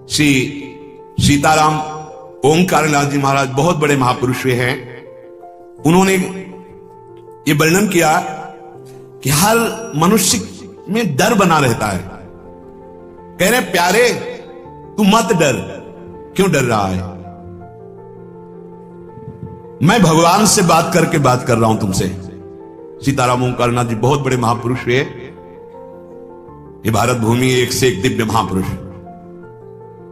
श्री सीताराम ओंकारनाथ जी महाराज बहुत बड़े महापुरुष हुए हैं। उन्होंने ये वर्णन किया कि हर मनुष्य में डर बना रहता है। कह रहे प्यारे तू मत डर, क्यों डर रहा है? मैं भगवान से बात करके बात कर रहा हूं तुमसे। सीताराम ओंकारनाथ जी बहुत बड़े महापुरुष हुए। ये भारत भूमि एक से एक दिव्य महापुरुष।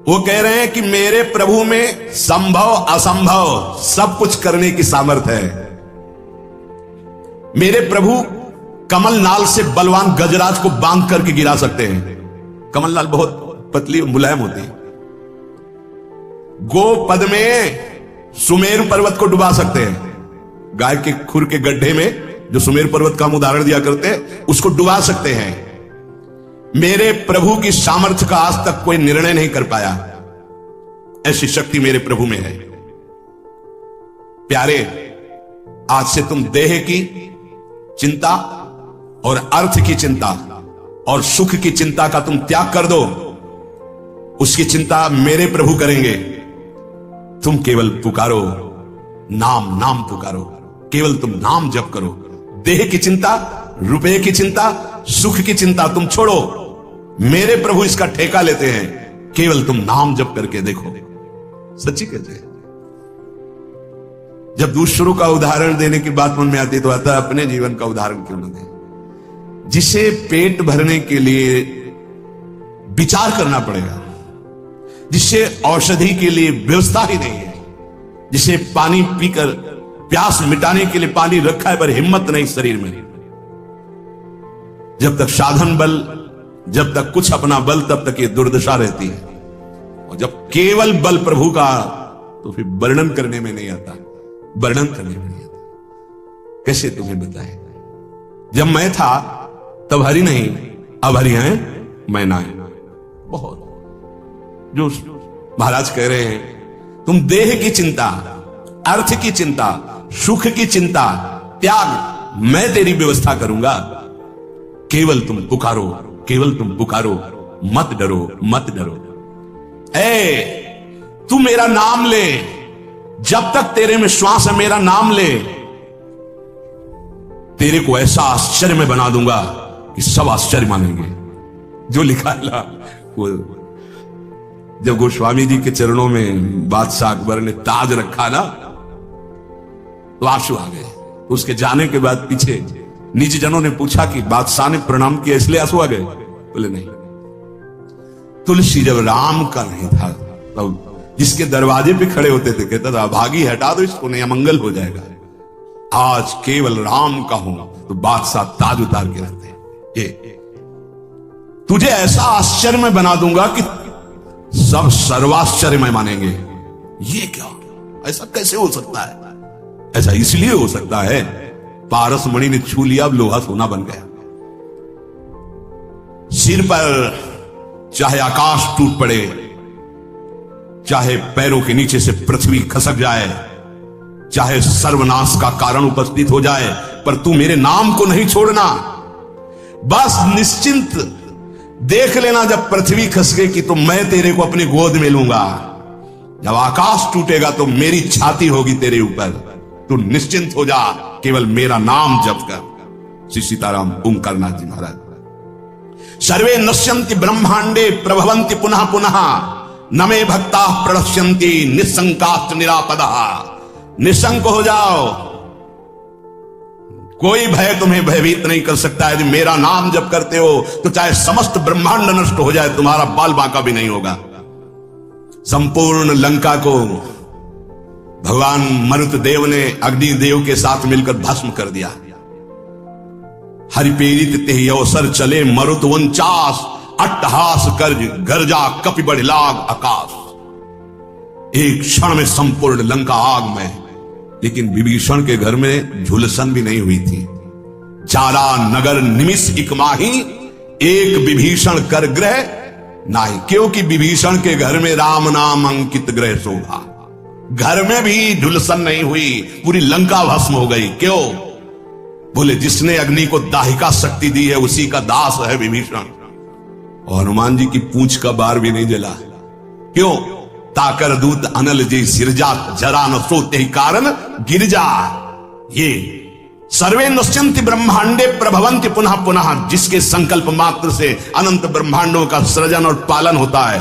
वो कह रहे हैं कि मेरे प्रभु में संभव असंभव सब कुछ करने की सामर्थ्य है। मेरे प्रभु कमल नाल से बलवान गजराज को बांध करके गिरा सकते हैं। कमल नाल बहुत पतली मुलायम होती है। गोपद में सुमेरु पर्वत को डुबा सकते हैं। गाय के खुर के गड्ढे में जो सुमेरु पर्वत का हम उदाहरण दिया करते हैं, उसको डुबा सकते हैं। मेरे प्रभु की सामर्थ्य का आज तक कोई निर्णय नहीं कर पाया। ऐसी शक्ति मेरे प्रभु में है। प्यारे, आज से तुम देह की चिंता और अर्थ की चिंता और सुख की चिंता का तुम त्याग कर दो। उसकी चिंता मेरे प्रभु करेंगे। तुम केवल पुकारो, नाम नाम पुकारो। केवल तुम नाम जप करो। देह की चिंता, रुपए की चिंता, सुख की चिंता तुम छोड़ो। मेरे प्रभु इसका ठेका लेते हैं। केवल तुम नाम जप करके देखो। सच्ची कहते हैं। जब दूसरों का उदाहरण देने की बात मन में आती तो आता अपने जीवन का उदाहरण क्यों न दें? जिसे पेट भरने के लिए विचार करना पड़ेगा, जिसे औषधि के लिए व्यवस्था ही नहीं है, जिसे पानी पीकर प्यास मिटाने के लिए पानी रखा है पर हिम्मत नहीं शरीर में। जब तक साधन बल, जब तक कुछ अपना बल, तब तक ये दुर्दशा रहती है। और जब केवल बल प्रभु का, तो फिर वर्णन करने में नहीं आता। वर्णन करने में नहीं आता। कैसे तुम्हें बताएं? जब मैं था तब हरि नहीं, अब हरि हैं, मैं ना है। बहुत जो महाराज कह रहे हैं, तुम देह की चिंता, अर्थ की चिंता, सुख की चिंता त्याग, मैं तेरी व्यवस्था करूंगा। केवल तुम पुकारो, केवल तुम पुकारो। मत डरो, मत डरो। तू मेरा नाम ले। जब तक तेरे में श्वास है, मेरा नाम ले। तेरे को ऐसा आश्चर्य में बना दूंगा कि सब आश्चर्य मानेंगे। जो लिखा है वो, जब गोस्वामी जी के चरणों में बादशाह अकबर ने ताज रखा ना, तो आंसू आ गए। उसके जाने के बाद पीछे निजी जनों ने पूछा कि बादशाह ने प्रणाम किया इसलिए आंसू आ गए? बोले नहीं। तुलसी जब राम का नहीं था तब जिसके दरवाजे पे खड़े होते थे कहता था भागी हटा दो इसको, नहीं अमंगल हो जाएगा। आज केवल राम का हूं तो बादशाह ताज उतार के रहते हैं। ये तुझे ऐसा आश्चर्य में बना दूंगा कि सब सर्वाश्चर्य में मानेंगे। ये क्या, ऐसा कैसे हो सकता है? ऐसा इसलिए हो सकता है, पारस मणि ने छू लिया, अब लोहा सोना बन गया। सिर पर चाहे आकाश टूट पड़े, चाहे पैरों के नीचे से पृथ्वी खसक जाए, चाहे सर्वनाश का कारण उपस्थित हो जाए, पर तू मेरे नाम को नहीं छोड़ना। बस निश्चिंत देख लेना, जब पृथ्वी खसकेगी तो मैं तेरे को अपनी गोद में लूंगा। जब आकाश टूटेगा तो मेरी छाती होगी तेरे ऊपर। तू निश्चिंत हो जा, केवल मेरा नाम जप कर। श्री सीताराम ओंकारनाथ जी महाराज। सर्वे नश्यन्ति ब्रह्मांडे प्रभवन्ति पुनः पुनः, न मे भक्ता प्रणश्यन्ति निसंकाश्च निरापदः। निशंक हो जाओ, कोई भय तुम्हें भयभीत नहीं कर सकता है। यदि मेरा नाम जप करते हो तो चाहे समस्त ब्रह्मांड नष्ट हो जाए, तुम्हारा बाल बांका भी नहीं होगा। संपूर्ण लंका को भगवान मरुत देव ने अग्नि देव के साथ मिलकर भस्म कर दिया। हरि प्रेरित तेहि अवसर चले मरुत 49, अट्टहास कर गर्जा कपि बढ़ लाग आकाश। एक क्षण में संपूर्ण लंका आग में। लेकिन विभीषण के घर में झुलसन भी नहीं हुई थी। चारा नगर निमिष इकमाही, एक विभीषण कर ग्रह नाही। क्योंकि विभीषण के घर में राम नाम अंकित ग्रह शोभा। घर में भी झुलसन नहीं हुई, पूरी लंका भस्म हो गई। क्यों? बोले जिसने अग्नि को दाहिका शक्ति दी है उसी का दास है विभीषण। और हनुमान जी की पूंछ का बार भी नहीं जला। क्यों? ताकर दूत अनल जी सिरजा, जरा न सोते ही कारण गिरजा। ये सर्वे नश्यन्ति ब्रह्मांडे प्रभवन्ति पुनः पुनः, जिसके संकल्प मात्र से अनंत ब्रह्मांडों का सृजन और पालन होता है।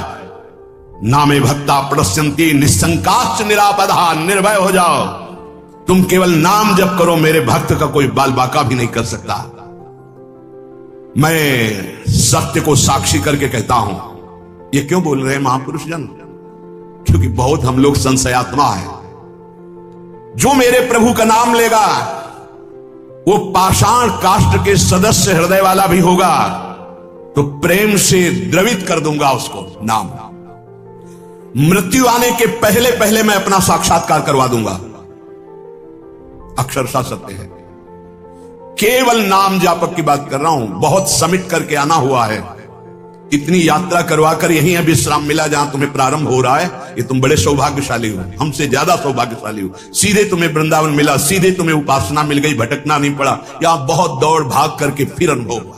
नामे भक्ता प्रणश्यन्ति निशंकाश्च निरापदा, निर्भय हो जाओ, तुम केवल नाम जप करो, मेरे भक्त का कोई बाल बाका भी नहीं कर सकता। मैं सत्य को साक्षी करके कहता हूं। ये क्यों बोल रहे हैं महापुरुष जन? क्योंकि बहुत हम लोग संशयात्मा है। जो मेरे प्रभु का नाम लेगा वो पाषाण काष्ठ के सदस्य हृदय वाला भी होगा, तो प्रेम से द्रवित कर दूंगा उसको नाम। मृत्यु आने के पहले पहले मैं अपना साक्षात्कार करवा दूंगा। अक्षरशः सत्य है। केवल नाम जापक की बात कर रहा हूं। बहुत समिट करके आना हुआ है। इतनी यात्रा करवाकर यहीं अब विश्राम मिला जहां तुम्हें प्रारंभ हो रहा है। ये तुम बड़े सौभाग्यशाली हो, हमसे ज्यादा सौभाग्यशाली हो। सीधे तुम्हें वृंदावन मिला, सीधे तुम्हें उपासना मिल गई, भटकना नहीं पड़ा। यहां बहुत दौड़ भाग करके फिर अनुभव हुआ।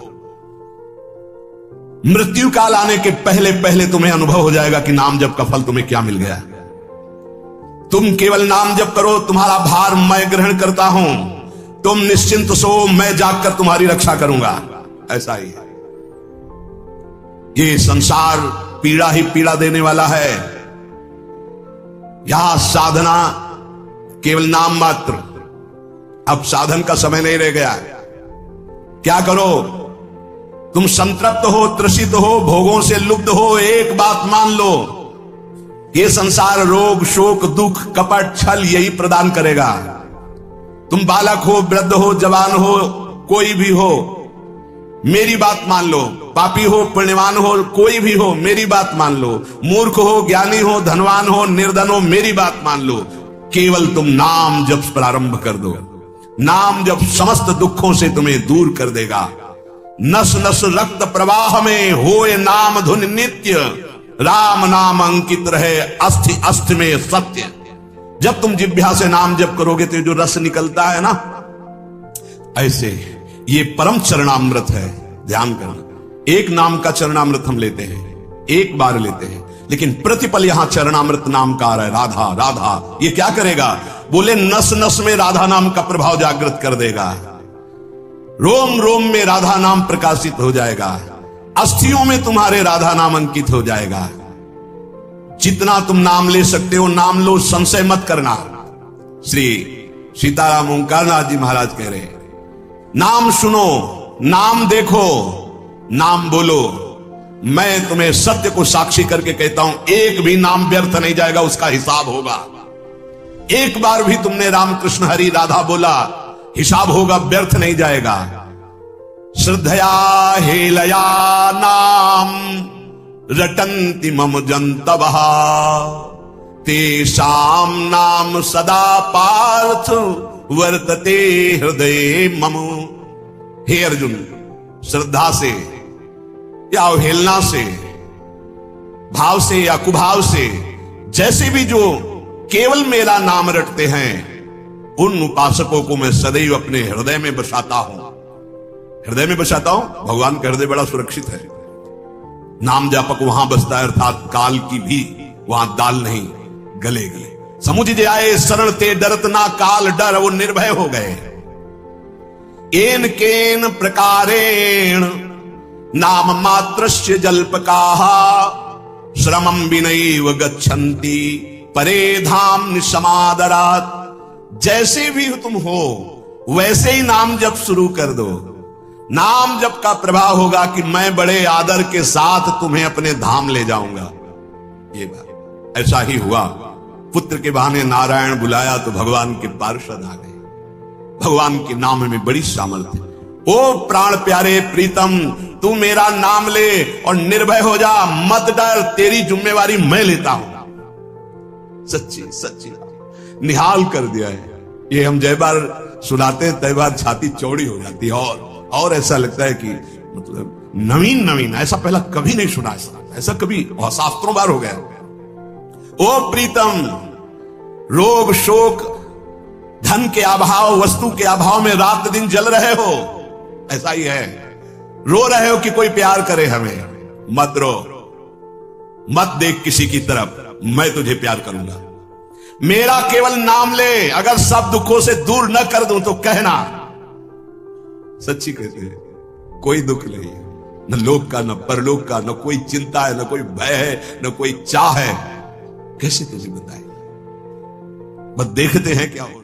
मृत्यु काल आने के पहले पहले तुम्हें अनुभव हो जाएगा कि नाम जप का फल तुम्हें क्या मिल गया। तुम केवल नाम जप करो, तुम्हारा भार मैं ग्रहण करता हूं। तुम निश्चिंत सो, मैं जागकर तुम्हारी रक्षा करूंगा। ऐसा ही है। ये संसार पीड़ा ही पीड़ा देने वाला है। यहां साधना केवल नाम मात्र। अब साधन का समय नहीं रह गया। क्या करो? तुम संतृप्त हो, त्रसित हो, भोगों से लुब्ध हो, एक बात मान लो, ये संसार रोग, शोक, दुख, कपट, छल यही प्रदान करेगा। तुम बालक हो, वृद्ध हो, जवान हो, कोई भी हो, मेरी बात मान लो। पापी हो, पुण्यवान हो, कोई भी हो, मेरी बात मान लो। मूर्ख हो, ज्ञानी हो, धनवान हो, निर्धन हो, मेरी बात मान लो। केवल तुम नाम जप प्रारंभ कर दो। नाम जप समस्त दुखों से तुम्हें दूर कर देगा। नस नस रक्त प्रवाह में होए नाम धुन नित्य, राम नाम अंकित रहे अस्थि अस्थि में सत्य। जब तुम जिह्वा से नाम जप करोगे तो जो रस निकलता है ना, ऐसे ये परम चरणामृत है। ध्यान करना, एक नाम का चरणामृत हम लेते हैं, एक बार लेते हैं, लेकिन प्रतिपल यहां चरणामृत नाम का आ रहा है। राधा राधा, ये क्या करेगा? बोले नस नस में राधा नाम का प्रभाव जागृत कर देगा। रोम रोम में राधा नाम प्रकाशित हो जाएगा। अस्थियों में तुम्हारे राधा नाम अंकित हो जाएगा। जितना तुम नाम ले सकते हो नाम लो, संशय मत करना। श्री सीताराम ओंकारनाथ जी महाराज कह रहे हैं, नाम सुनो, नाम देखो, नाम बोलो। मैं तुम्हें सत्य को साक्षी करके कहता हूं, एक भी नाम व्यर्थ नहीं जाएगा, उसका हिसाब होगा। एक बार भी तुमने राम कृष्ण हरि राधा बोला, हिसाब होगा, व्यर्थ नहीं जाएगा। श्रद्धया हेलया नाम रटन्ति मम जंतवः, तेषाम नाम सदा पार्थ वर्तते हृदय मम। हे अर्जुन, श्रद्धा से या अवहेलना से, भाव से या कुभाव से, जैसे भी जो केवल मेरा नाम रटते हैं, उन उपासकों को मैं सदैव अपने हृदय में बसाता हूं। हृदय में बसाता हूं। भगवान का हृदय बड़ा सुरक्षित है। नाम जापक वहां बसता है, अर्थात काल की भी वहां दाल नहीं गलेगी। समुझ जाए शरण ते डरत ना काल डर, वो निर्भय हो गए। एन केन प्रकारेण नाम मात्रस्य जल्पकाः, श्रमं विनैव गच्छन्ति परे धाम निसमादरात्। जैसे भी तुम हो वैसे ही नाम जप शुरू कर दो। नाम जप का प्रभाव होगा कि मैं बड़े आदर के साथ तुम्हें अपने धाम ले जाऊंगा। ये बात ऐसा ही हुआ। पुत्र के बहाने नारायण बुलाया तो भगवान के पार्षद आ गए। भगवान के नाम में बड़ी सामर्थ्य। ओ प्राण प्यारे प्रीतम, तू मेरा नाम ले और निर्भय हो जा, मत डर, तेरी जिम्मेवारी मैं लेता हूं। सच्ची सच्ची निहाल कर दिया है। ये हम जय बार सुनाते हैं तय बार छाती चौड़ी हो जाती है, और ऐसा लगता है कि मतलब नवीन नवीन, ऐसा पहला कभी नहीं सुना। ऐसा कभी शास्त्रों बार हो गया। ओ प्रीतम, रोग शोक धन के अभाव, वस्तु के अभाव में रात दिन जल रहे हो, ऐसा ही है। रो रहे हो कि कोई प्यार करे हमें, मत रो। मत देख किसी की तरफ, मैं तुझे प्यार करूंगा। मेरा केवल नाम ले, अगर सब दुखों से दूर न कर दूं तो कहना। सच्ची कहते हैं, कोई दुख नहीं है, न लोक का, न परलोक का, न कोई चिंता है, न कोई भय है, न कोई चाह है। कैसे तुझे बताए, बस देखते हैं क्या हो।